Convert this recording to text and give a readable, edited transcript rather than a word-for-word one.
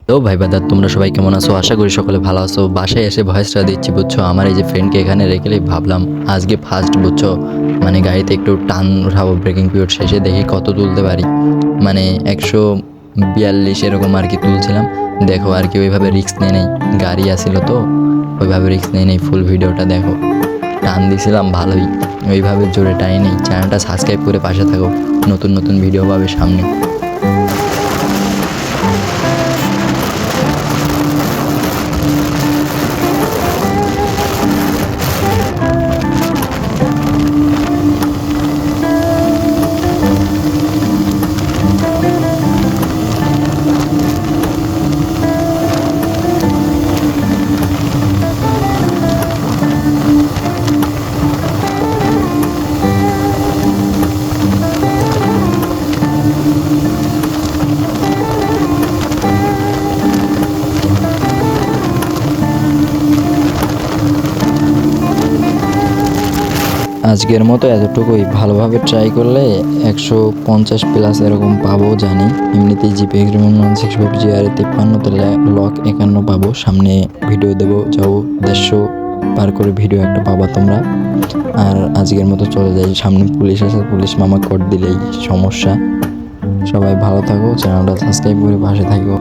তো ভাই বাদার তোমরা সবাই কেমন আছো? আশা করি সকলে ভালো আছো। বাসায় এসে ভয়েসটা দিচ্ছি বুঝছো। আমার এই যে ফ্রেন্ডকে এখানে রেখেলেই ভাবলাম আজকে ফার্স্ট বুঝছো, মানে গাড়িতে একটু টান উঠাবো, ব্রেকিং পিরিয়ড শেষে দেখি কত তুলতে পারি। মানে 142 এরকম আর কি তুলছিলাম। দেখো আর কি ওইভাবে রিস্ক নেই নেই, গাড়ি আসছিল তো ওইভাবে রিস্ক নেই নেই। ফুল ভিডিওটা দেখো, টান দিছিলাম ভালোই, ওইভাবে জোরে টাই নেই। চ্যানেলটা সাবস্ক্রাইব করে পাশে থাকো, নতুন নতুন ভিডিও পাবে সামনে। আজকের মতো এতটুকুই। ভালোভাবে ট্রাই করলে 150+ এরকম পাবো জানি। এমনিতেই জিপি এগ্রিমেন্ট 165 GR 53-তে লক 51 পাবো। সামনে ভিডিও দেবো, যাও 150 পার করে ভিডিও একটা পাবা তোমরা। আর আজকের মতো চলে যাই, সামনে পুলিশ আছে, পুলিশ মামা কর দিলেই সমস্যা। সবাই ভালো থাকো, চ্যানেলটা সাবস্ক্রাইব করে পাশে থাকো।